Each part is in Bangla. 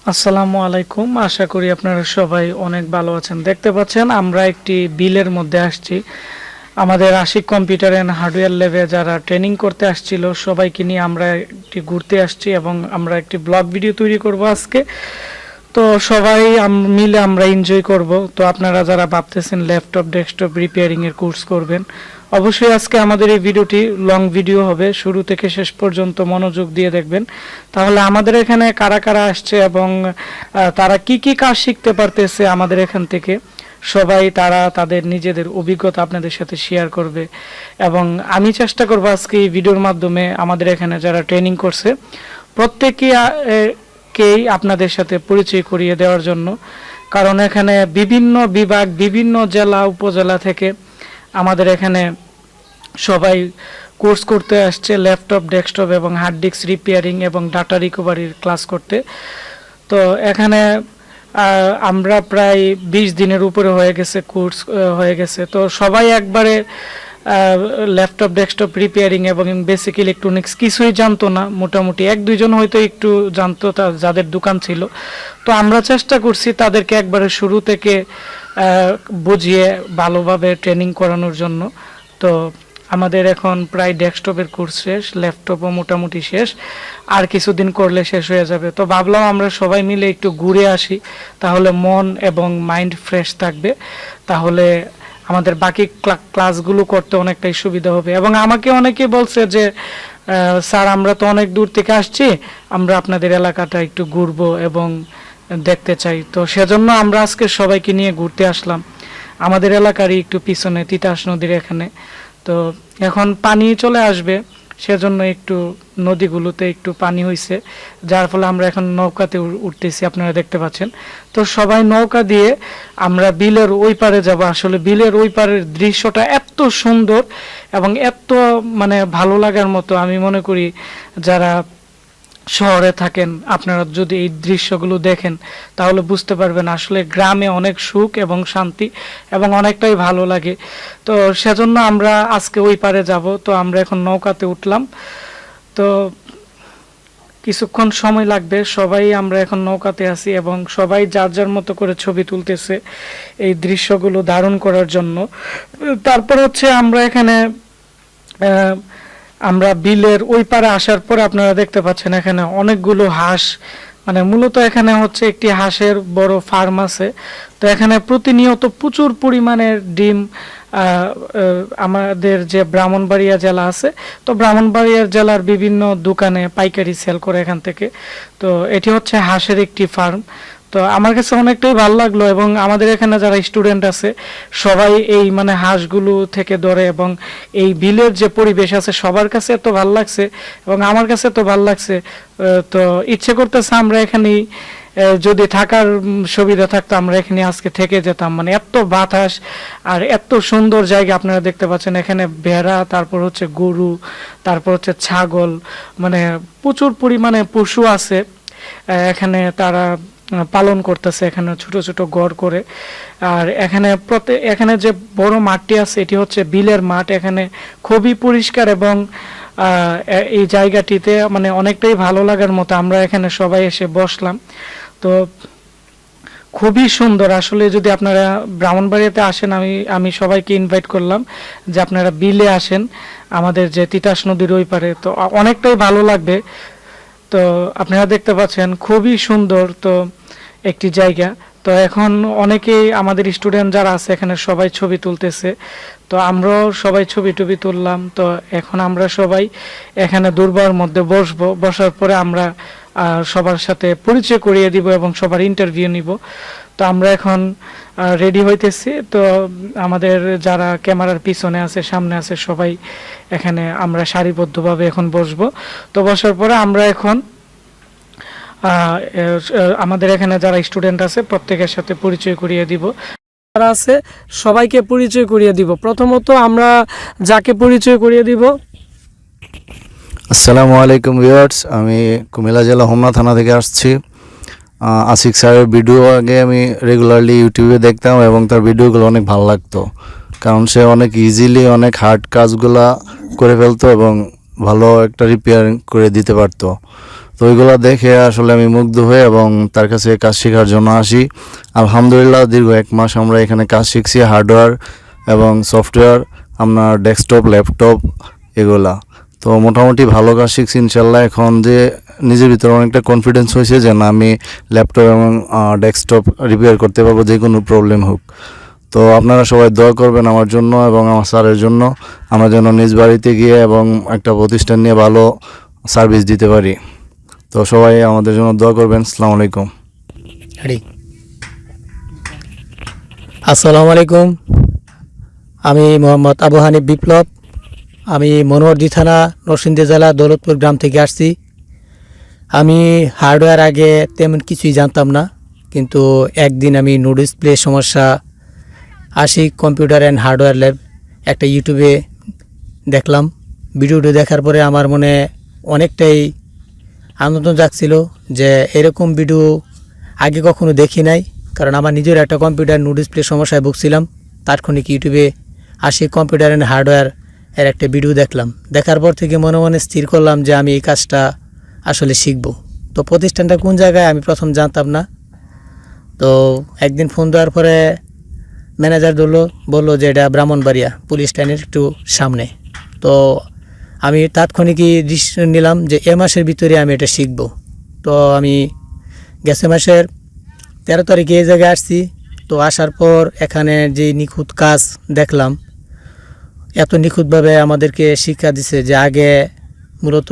আসসালামু আলাইকুম। আশা করি আপনারা সবাই অনেক ভালো আছেন। দেখতে পাচ্ছেন আমরা একটি বিলের মধ্যে আসছি। আমাদের আশিক কম্পিউটার অ্যান্ড হার্ডওয়্যার ল্যাবে যারা ট্রেনিং করতে আসছিল সবাইকে নিয়ে আমরা একটি ঘুরতে আসছি এবং আমরা একটি ব্লগ ভিডিও তৈরি করব আজকে। তো সবাই মিলে আমরা এনজয় করব। তো আপনারা যারা ভাবতেছেন ল্যাপটপ ডেস্কটপ রিপেয়ারিং এর কোর্স করবেন, অবশ্যই আজকে আমাদের এই ভিডিওটি লং ভিডিও হবে, শুরু থেকে শেষ পর্যন্ত মনোযোগ দিয়ে দেখবেন। তাহলে আমাদের এখানে কারা কারা আসছে এবং তারা কি কি কাজ শিখতে পারতেছে আমাদের এখান থেকে, সবাই তারা তাদের নিজেদের অভিজ্ঞতা আপনাদের সাথে শেয়ার করবে। এবং আমি চেষ্টা করব আজকে এই ভিডিওর মাধ্যমে আমাদের এখানে যারা ট্রেনিং করছে প্রত্যেকেই আপনাদের সাথে পরিচয় করিয়ে দেওয়ার জন্য। কারণ এখানে বিভিন্ন বিভাগ, বিভিন্ন জেলা উপজেলা থেকে আমাদের এখানে সবাই কোর্স করতে আসছে ল্যাপটপ ডেস্কটপ এবং হার্ড ডিস্ক রিপেয়ারিং এবং ডাটা রিকভারির ক্লাস করতে। তো এখানে আমরা প্রায় 20 দিনের উপরে হয়ে গেছে কোর্স হয়ে গেছে। তো সবাই একবারে ল্যাপটপ ডেস্কটপ রিপেয়ারিং এবং বেসিক ইলেকট্রনিক্স কিছুই জানতো না, মোটামুটি এক দুইজন হয়তো একটু জানতো যাদের দোকান ছিল। তো আমরা চেষ্টা করছি তাদেরকে একবারে শুরু থেকে বুঝিয়ে ভালোভাবে ট্রেনিং করানোর জন্য। তো আমাদের এখন প্রায় ডেস্কটপের কোর্স শেষ, ল্যাপটপও মোটামুটি শেষ, আর কিছুদিন করলে শেষ হয়ে যাবে। তো ভাবলাম আমরা সবাই মিলে একটু ঘুরে আসি, তাহলে মন এবং মাইন্ড ফ্রেশ থাকবে, তাহলে আমাদের বাকি ক্লাসগুলো করতে অনেকটাই সুবিধা হবে। এবং আমাকে অনেকে বলছে যে স্যার আমরা তো অনেক দূর থেকে আসছি, আমরা আপনাদের এলাকাটা একটু ঘুরবো এবং দেখতে চাই। তো সেজন্য আমরা আজকে সবাইকে নিয়ে ঘুরতে আসলাম আমাদের এলাকারই একটু পিছনে তিতাস নদীর এখানে। তো এখন পানি চলে আসবে, সেজন্য একটু নদীগুলোতে একটু পানি হয়েছে, যার ফলে আমরা এখন নৌকাতে উঠতেছি, আপনারা দেখতে পাচ্ছেন। তো সবাই নৌকা দিয়ে আমরা বিলের ওই পারে যাব। আসলে বিলের ওই পারের দৃশ্যটা এত সুন্দর এবং এত মানে ভালো লাগার মতো, আমি মনে করি যারা শহরে থাকেন আপনারা যদি এই দৃশ্যগুলো দেখেন তাহলে বুঝতে পারবেন আসলে গ্রামে অনেক সুখ এবং শান্তি এবং অনেকটাই ভালো লাগে। তো সেজন্য আমরা আজকে ওই পারে যাব। তো আমরা এখন নৌকাতে উঠলাম। তো কিছুক্ষণ সময় লাগবে, সবাই আমরা এখন নৌকাতে আছি এবং সবাই যার যার মতো করে ছবি তুলতেছে এই দৃশ্যগুলো ধারণ করার জন্য। তারপর হচ্ছে আমরা এখানে আমরা বিলের ওই পারে আসার পরে আপনারা দেখতে পাচ্ছেন এখানে অনেকগুলো হাঁস, মানে মূলত এখানে হচ্ছে একটি হাঁসের বড় ফার্ম আছে। তো এখানে প্রতিনিয়ত প্রচুর পরিমাণের ডিম আমাদের যে ব্রাহ্মণবাড়িয়া জেলা আছে, তো ব্রাহ্মণবাড়িয়া জেলার বিভিন্ন দোকানে পাইকারি সেল করে এখান থেকে। তো এটি হচ্ছে হাঁসের একটি ফার্ম। তো আমার কাছে অনেকটাই ভালো লাগলো এবং আমাদের এখানে যারা স্টুডেন্ট আছে সবাই এই মানে হাঁসগুলো থেকে ধরে এবং এই বিলের যে পরিবেশ আছে সবার কাছে এত ভালো লাগছে এবং আমার কাছে তো ভালো লাগছে। তো ইচ্ছে করতেছে আমরা এখানেই যদি থাকার সুবিধা থাকতো আমরা এখানে আজকে থেকে যেতাম। মানে এত বাতাস আর এত সুন্দর জায়গা, আপনারা দেখতে পাচ্ছেন এখানে ভেড়া, তারপর হচ্ছে গরু, তারপর হচ্ছে ছাগল, মানে প্রচুর পরিমাণে পশু আছে এখানে, তারা পালন করতেছে এখানে ছোট ছোট ঘর করে। আর এখানে যে বড় মাঠটি আছে এটি হচ্ছে বিলের মাঠ। এখানে খুবই পরিষ্কার এবং এই জায়গাটিতে মানে অনেকটাই ভালো লাগার মতো। আমরা এখানে সবাই এসে বসলাম। তো খুবই সুন্দর আসলে। যদি আপনারা ব্রাহ্মণবাড়িয়াতে আসেন, আমি সবাইকে ইনভাইট করলাম যে আপনারা বিলে আসেন, আমাদের যে তিতাস নদীর ওই পারে, তো অনেকটাই ভালো লাগবে। তো আপনারা দেখতে পাচ্ছেন খুবই সুন্দর তো একটি জায়গা। তো এখন অনেকেই আমাদের স্টুডেন্ট যারা আছে এখানে সবাই ছবি তুলতেছে, তো আমরাও সবাই ছবি টবি তুললাম। তো এখন আমরা সবাই এখানে দুর্বার মধ্যে বসবো, বসার পরে আমরা সবার সাথে পরিচয় করিয়ে দিব এবং সবার ইন্টারভিউ নিব। তো আমরা এখন রেডি হইতেছি। তো আমাদের যারা ক্যামেরার পিছনে আছে সামনে আছে সবাই এখানে আমরা সারিবদ্ধভাবে এখন বসবো। তো বসার পরে আমরা এখন আমাদের এখানে যারা স্টুডেন্ট আছে প্রত্যেকের সাথে পরিচয় করিয়ে দিব। যারা আছে সবাইকে পরিচয় করিয়ে দিব। প্রথমত আমরা যাকে পরিচয় করিয়ে দিব, আসসালামু আলাইকুম ভিউয়ার্স, আমি কুমিল্লা জেলা হোমনা থানা থেকে আসছি। আশিক স্যারের ভিডিও আগে আমি রেগুলারলি ইউটিউবে দেখতাম এবং তার ভিডিওগুলো অনেক ভালো লাগতো, কারণ সে অনেক ইজিলি অনেক হার্ড কাজগুলা করে ফেলতো এবং ভালো একটা রিপেয়ারিং করে দিতে পারতো। তো ওইগুলো দেখে আসলে আমি মুগ্ধ হয়ে এবং তার কাছে কাজ শেখার জন্য আসি। আলহামদুলিল্লাহ দীর্ঘ 1 মাস আমরা এখানে কাজ শিখছি, হার্ডওয়্যার এবং সফটওয়্যার, আপনার ডেস্কটপ, ল্যাপটপ এগুলা। তো মোটামুটি ভালো কাজ শিখছি ইনশাল্লাহ। এখন যে নিজের ভিতরে অনেকটা কনফিডেন্স হয়েছে যে না, আমি ল্যাপটপ এবং ডেস্কটপ রিপেয়ার করতে পারবো যে কোনো প্রবলেম হোক। তো আপনারা সবাই দোয়া করবেন আমার জন্য এবং আমার স্যারের জন্য, আমরা যেন নিজ বাড়িতে গিয়ে এবং একটা প্রতিষ্ঠান নিয়ে ভালো সার্ভিস দিতে পারি। তো সবাই আমাদের জন্য দোয়া করবেন। আসসালামু আলাইকুম। আসসালামু আলাইকুম। আমি মোহাম্মদ আবু হানিফ বিপ্লব। আমি মনোহরদী থানা, নরসিংদী জেলা, দৌলতপুর গ্রাম থেকে আসছি। আমি হার্ডওয়্যার আগে তেমন কিছুই জানতাম না, কিন্তু একদিন আমি নো ডিসপ্লে সমস্যা Ashik computer and hardware lab একটা ইউটিউবে দেখলাম। ভিডিওটি দেখার পরে আমার মনে অনেকটাই আনন্দ জাগছিল যে এরকম ভিডিও আগে কখনো দেখি নাই। কারণ আমার নিজের একটা কম্পিউটার নো ডিসপ্লে সমস্যায় ভুগছিলাম। তাৎক্ষণিক ইউটিউবে আশিক কম্পিউটার অ্যান্ড হার্ডওয়্যার এর একটা ভিডিও দেখলাম। দেখার পর থেকে মনে মনে স্থির করলাম যে আমি এই কাজটা আসলে শিখব। তো প্রতিষ্ঠানটা কোন জায়গায় আমি প্রথম জানতাম না। তো একদিন ফোন দেওয়ার পরে ম্যানেজার বললো যে এটা ব্রাহ্মণবাড়িয়া পুলিশ স্ট্যান্ডের একটু সামনে। তো আমি তাৎক্ষণিকই ডিসিশন নিলাম যে এ মাসের ভিতরে আমি এটা শিখব। তো আমি গেছে মাসের 13 তারিখে এই জায়গায় আসছি। তো আসার পর এখানে যে নিখুঁত কাজ দেখলাম, এত নিখুঁতভাবে আমাদেরকে শিক্ষা দিছে যে আগে মূলত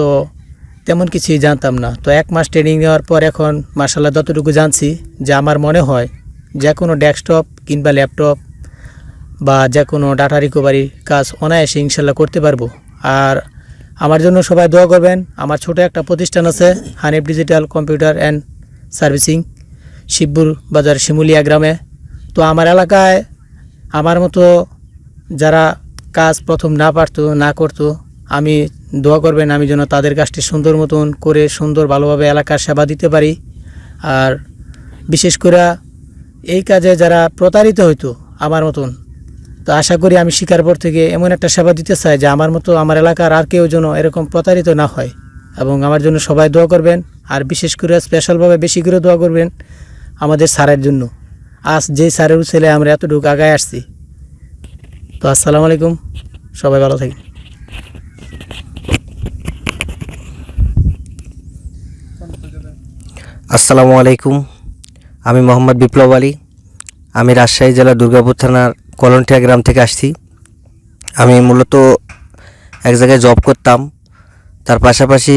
তেমন কিছুই জানতাম না। তো 1 মাস ট্রেনিং নেওয়ার পর এখন মাশাআল্লাহ যতটুকু জানছি যে আমার মনে হয় যে কোনো ডেস্কটপ কিংবা ল্যাপটপ বা যে কোনো ডাটা রিকভারি কাজ অনায়াসে ইনশাল্লাহ করতে পারবো। আর আমার জন্য সবাই দোয়া করবেন। আমার ছোট একটা প্রতিষ্ঠান আছে, Hanif digital computer and servicing, Shibpur বাজার শিমুলিয়া গ্রামে। তো আমার এলাকায় আমার মতো যারা কাজ প্রথম না করতো, আমি দোয়া করবেন আমি যেন তাদের কাজটি সুন্দর মতন করে সুন্দর ভালোভাবে এলাকার সেবা দিতে পারি। আর বিশেষ করে এই কাজে যারা প্রতারিত হইতো আমার মতন, তো আশা করি আমি শিকার পর থেকে এমন একটা সেবা দিতে চাই যে আমার মতো আমার এলাকার আর কেউ যেন এরকম প্রতারিত না হয়। এবং আমার জন্য সবাই দোয়া করবেন। আর বিশেষ করে স্পেশালভাবে বেশি করে দোয়া করবেন আমাদের স্যারের জন্য। আজ যে স্যারের ছেলে আমরা এতটুকু আগায় আসছি। তো আসসালামু আলাইকুম, সবাই ভালো থাকি। আসসালামু আলাইকুম। আমি মোহাম্মদ বিপ্লব আলী। আমি রাজশাহী জেলা দুর্গাপুর থানার কলনটিয়া গ্রাম থেকে আসছি। আমি মূলত এক জায়গায় জব করতাম, তার পাশাপাশি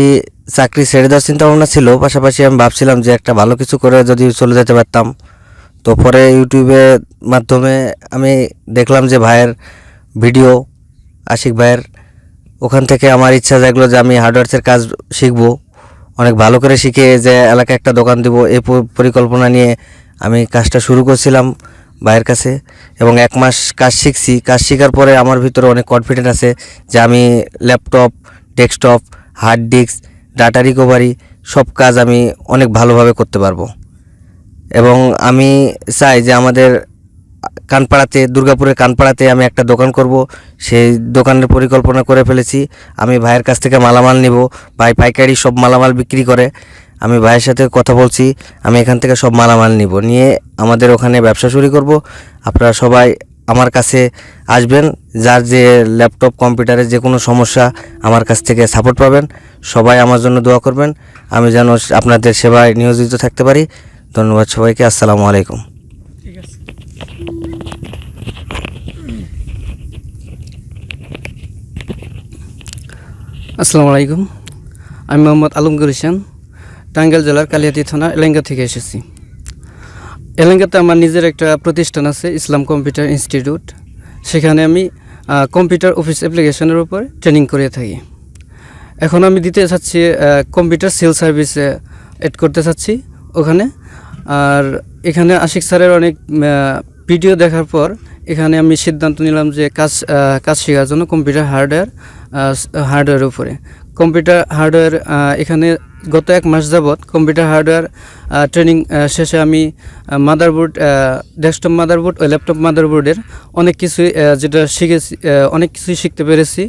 চাকরি ছেড়ে দেওয়ার চিন্তাভাবনা ছিল। পাশাপাশি আমি ভাবছিলাম যে একটা ভালো কিছু করে যদি চলে যেতে পারতাম। তো পরে ইউটিউবের মাধ্যমে আমি দেখলাম যে ভাইয়ের ভিডিও, আশিক ভাইয়ের, ওখান থেকে আমার ইচ্ছা জাগলো যে আমি হার্ডওয়্যারসের কাজ শিখবো, অনেক ভালো করে শিখে যে এলাকায় একটা দোকান দেবো এই পরিকল্পনা নিয়ে আমি কাজটা শুরু করছিলাম ভাইয়ের কাছে। এবং 1 মাস কাজ শিখছি। কাজ শেখার পরে আমার ভিতরে অনেক কনফিডেন্ট আছে যে আমি laptop, desktop, hard disk, data recovery সব কাজ আমি অনেক ভালোভাবে করতে পারবো। এবং আমি চাই যে আমাদের কানপাড়াতে, দুর্গাপুরের কানপাড়াতে আমি একটা দোকান করব। সেই দোকানের পরিকল্পনা করে ফেলেছি। আমি ভাইয়ের কাছ থেকে মালামাল নিব। ভাই পাইকারি সব মালামাল বিক্রি করে। আমি ভাইয়ের সাথে কথা বলছি, আমি এখান থেকে সব মালামাল নিয়ে আমাদের ওখানে ব্যবসা শুরু করব। আপনারা সবাই আমার কাছে আসবেন। যার যে ল্যাপটপ, কম্পিউটারের যে কোনো সমস্যা আমার কাছ থেকে সাপোর্ট পাবেন। সবাই আমার জন্য দোয়া করবেন, আমি যেন আপনাদের সেবায় নিয়োজিত থাকতে পারি। ধন্যবাদ সবাইকে। আসসালামু আলাইকুম। ঠিক আছে। আসসালামু আলাইকুম। আমি মোহাম্মদ আলমগীর হোসেন, টাঙ্গাইল জেলার কালিয়াতি থানা এলেঙ্গা থেকে এসেছি। এলেঙ্গাতে আমার নিজের একটা প্রতিষ্ঠান আছে, ইসলাম কম্পিউটার ইনস্টিটিউট। সেখানে আমি কম্পিউটার অফিস অ্যাপ্লিকেশনের উপর ট্রেনিং করে থাকি। এখন আমি দিতে চাচ্ছি কম্পিউটার সেল সার্ভিসে অ্যাড করতে চাচ্ছি ওখানে। আর এখানে আশিক স্যারের অনেক ভিডিও দেখার পর এখানে আমি সিদ্ধান্ত নিলাম যে কাজ শেখার জন্য কম্পিউটার হার্ডওয়্যারের উপরে। কম্পিউটার হার্ডওয়্যার এখানে গত 1 মাস যাবৎ কম্পিউটার হার্ডওয়্যার ট্রেনিং শেষে আমি মাদারবোর্ড, ডেস্কটপ মাদারবোর্ড ও ল্যাপটপ মাদারবোর্ডের অনেক কিছুই যেটা শিখেছি, অনেক কিছুই শিখতে পেরেছি।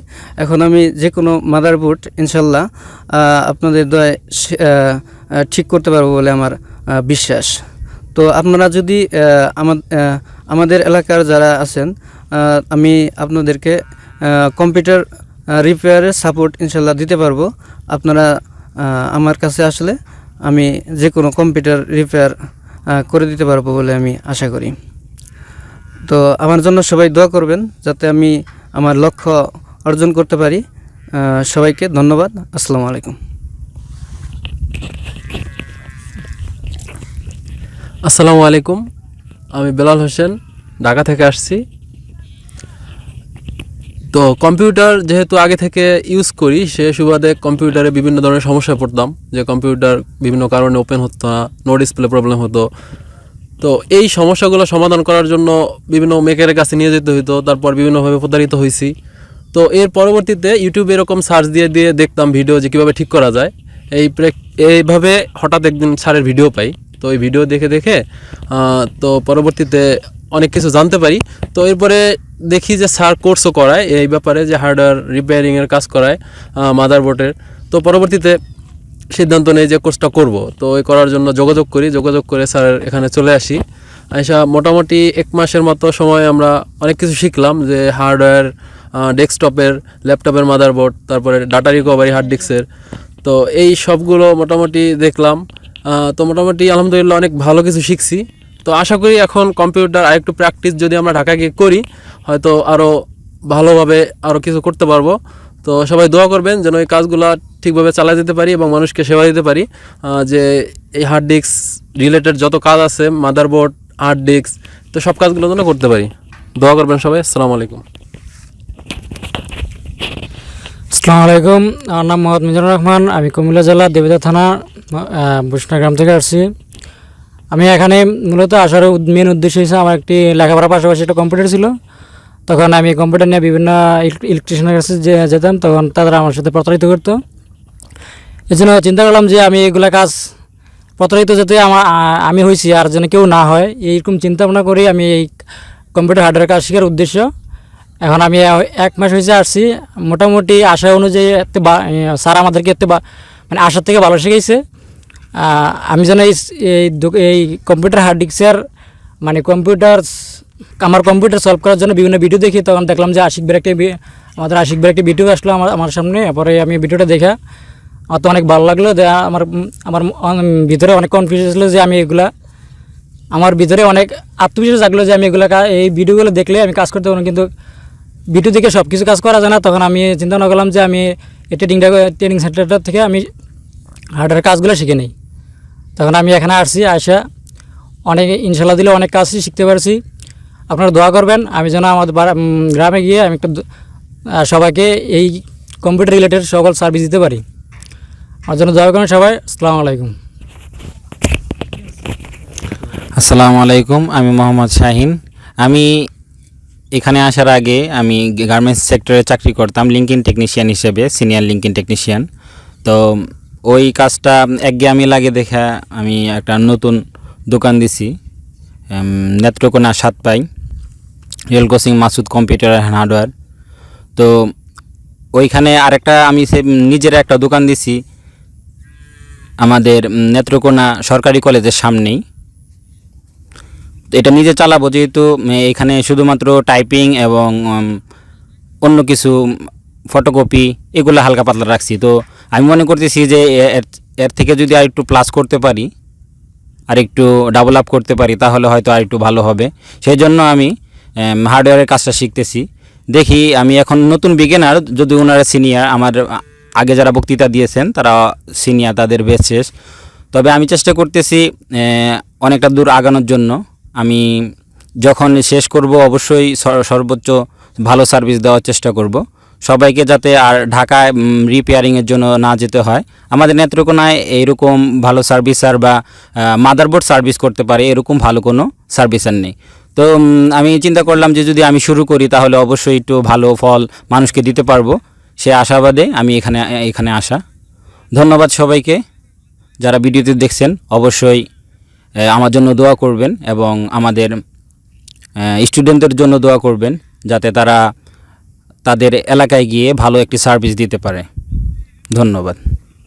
এখন আমি যে কোনো মাদারবোর্ড ইনশাল্লাহ আপনাদের দয়ায় ঠিক করতে পারবো বলে আমার বিশ্বাস। তো আপনারা যদি আমাদের এলাকার যারা আছেন, আমি আপনাদেরকে কম্পিউটার রিপেয়ারের সাপোর্ট ইনশাল্লাহ দিতে পারবো। আপনারা আমার কাছে আসলে আমি যে কোনো কম্পিউটার রিপেয়ার করে দিতে পারবো বলে আমি আশা করি। তো আমার জন্য সবাই দোয়া করবেন যাতে আমি আমার লক্ষ্য অর্জন করতে পারি। সবাইকে ধন্যবাদ। আসসালামু আলাইকুম। আসসালামু আলাইকুম, আমি বেলাল হোসেন, ঢাকা থেকে আসছি। তো কম্পিউটার যেহেতু আগে থেকে ইউজ করি, সে সুবাদে কম্পিউটারে বিভিন্ন ধরনের সমস্যায় পড়তাম, যে কম্পিউটার বিভিন্ন কারণে ওপেন হতো না, নো ডিসপ্লে প্রবলেম হতো। তো এই সমস্যাগুলো সমাধান করার জন্য বিভিন্ন মেকারের কাছে নিয়ে যেতে হতো, তারপর বিভিন্নভাবে প্রতারিত হয়েছি। তো এর পরবর্তীতে ইউটিউবে এরকম সার্চ দিয়ে দিয়ে দেখতাম ভিডিও যে কীভাবে ঠিক করা যায়। এইভাবে হঠাৎ একদিন স্যারের ভিডিও পাই। তো এই ভিডিও দেখে দেখে তো পরবর্তীতে অনেক কিছু জানতে পারি। তো এরপরে দেখি যে স্যার কোর্সও করায় এই ব্যাপারে, যে হার্ডওয়্যার রিপেয়ারিংয়ের কাজ করায় মাদারবোর্ডের। তো পরবর্তীতে সিদ্ধান্ত নেই যে কোর্সটা করব। তো এই করার জন্য যোগাযোগ করে স্যারের এখানে চলে আসি। আইসা মোটামুটি 1 মাসের মতো সময় আমরা অনেক কিছু শিখলাম, যে হার্ডওয়্যার, ডেস্কটপের, ল্যাপটপের মাদারবোর্ড, তারপরে ডাটা রিকভারি হার্ড ডিস্কের। তো এই সবগুলো মোটামুটি দেখলাম। তো মোটামুটি আলহামদুলিল্লাহ অনেক ভালো কিছু শিখছি। তো আশা করি এখন কম্পিউটার আরেকটু প্র্যাকটিস যদি আমরা ঢাকা গিয়ে করি, হয়তো আরও ভালোভাবে আরও কিছু করতে পারবো। তো সবাই দোয়া করবেন যেন এই কাজগুলো ঠিকভাবে চালা যেতে পারি এবং মানুষকে সেবা দিতে পারি। যে এই হার্ড ডিস্ক রিলেটেড যত কাজ আছে, মাদারবোর্ড, হার্ড ডিস্ক, তো সব কাজগুলো যেন করতে পারি। দোয়া করবেন সবাই। আসসালামু আলাইকুম। আসসালামু আলাইকুম, আমার নাম মোহাম্মদ মিজানুর রহমান। আমি কুমিল্লা জেলা দেবিদ্বার থানা বুসনা গ্রাম থেকে আসছি। আমি এখানে মূলত আসার মেন উদ্দেশ্য হিসেবে আমার একটি লেখাপড়ার পাশাপাশি একটা কম্পিউটার ছিল। তখন আমি কম্পিউটার নিয়ে বিভিন্ন ইলেকট্রিশিয়ানের কাছে যেতাম, তখন তারা আমার সাথে প্রতারিত করতো। এই জন্য চিন্তা করলাম যে আমি এগুলা কাজ প্রতারিত যাতে আমি হয়েছি আর যেন কেউ না হয়, এইরকম চিন্তা ভাবনা করি আমি এই কম্পিউটার হার্ডওয়্যার কাজ শেখার উদ্দেশ্য। এখন আমি 1 মাস হয়েছে আসছি। মোটামুটি আশা অনুযায়ী স্যার আমাদেরকে মানে আশার থেকে ভালো শিখেছে। আমি যেন এই কম্পিউটার হার্ড ডিস্কের মানে আমার কম্পিউটার সলভ করার জন্য বিভিন্ন ভিডিও দেখি। তখন দেখলাম যে আশিক ভাইয়ের একটি ভিডিও আসলো আমার সামনে। পরে আমি ভিডিওটা দেখা আমার তো অনেক ভালো লাগলো। আমার ভিতরে অনেক কনফিউজ ছিল যে আমি এগুলা, আমার ভিতরে অনেক আত্মবিশ্বাস জাগলো যে আমি এই ভিডিওগুলো দেখলে আমি কাজ করতে পারবো। কিন্তু ভিডিও দেখে সব কিছু কাজ করা যায় না। তখন আমি চিন্তা ভাবনা করলাম যে আমি এই ট্রেনিং সেন্টারটা থেকে আমি হার্ডওয়্যার কাজগুলো শিখে নিই। তখন আমি এখানে আসছি, আসা অনেক ইনশাল্লাহ দিলে অনেক কাজ শিখতে পারছি। আপনারা দোয়া করবেন আমি যেন আমাদের গ্রামে গিয়ে আমি একটা সবাইকে এই কম্পিউটার রিলেটেড সকল সার্ভিস দিতে পারি। আমার জন্য দোয়া করেন সবাই। আসসালামু আলাইকুম। আসসালামু আলাইকুম, আমি মোহাম্মদ শাহিন। আমি এখানে আসার আগে আমি গার্মেন্টস সেক্টরে চাকরি করতাম লিঙ্কিং টেকনিশিয়ান হিসেবে, সিনিয়র লিঙ্কিং টেকনিশিয়ান। তো ওই কাজটা একঘেয়েমি লাগে দেখা আমি একটা নতুন দোকান দিছি, নেত্রকোনা 7 পাই, rail crossing Masud computer and hardware. তো ওইখানে আরেকটা আমি নিজের একটা দোকান দিছি আমাদের নেত্রকোনা সরকারি কলেজের সামনেই। এটা নিজে চালাবো, যেহেতু এখানে শুধুমাত্র টাইপিং এবং অন্য কিছু ফটোকপি এগুলো হালকা পাতলা রাখছি। তো আমি মনে করতেছি যে এর থেকে যদি আর একটু প্লাস করতে পারি, আর একটু ডাবল আপ করতে পারি, তাহলে হয়তো আর একটু ভালো হবে। সেই জন্য আমি হার্ডওয়্যারের কাজটা শিখতেছি। দেখি আমি এখন নতুন বিগিনার, যদি ওনারা সিনিয়র, আমার আগে যারা বক্তৃতা দিয়েছেন তারা সিনিয়র, তাদের বেশ শেষ। তবে আমি চেষ্টা করতেছি অনেকটা দূর আগানোর জন্য। আমি যখন শেষ করব অবশ্যই সর্বোচ্চ ভালো সার্ভিস দেওয়ার চেষ্টা করব সবাইকে, যাতে আর ঢাকায় রিপেয়ারিংয়ের জন্য না যেতে হয়। আমাদের নেত্রকোনায় এইরকম ভালো সার্ভিসার বা মাদারবোর্ড সার্ভিস করতে পারে এরকম ভালো কোনো সার্ভিসার নেই। তো আমি চিন্তা করলাম যে যদি আমি শুরু করি তাহলে অবশ্যই একটু ভালো ফল মানুষকে দিতে পারবো, সে আশাবাদে আমি এখানে আসা। ধন্যবাদ সবাইকে। যারা ভিডিওতে দেখছেন অবশ্যই আমার জন্য দোয়া করবেন এবং আমাদের স্টুডেন্টদের জন্য দোয়া করবেন যাতে তারা তাদের এলাকায় গিয়ে ভালো একটি সার্ভিস দিতে পারে। ধন্যবাদ।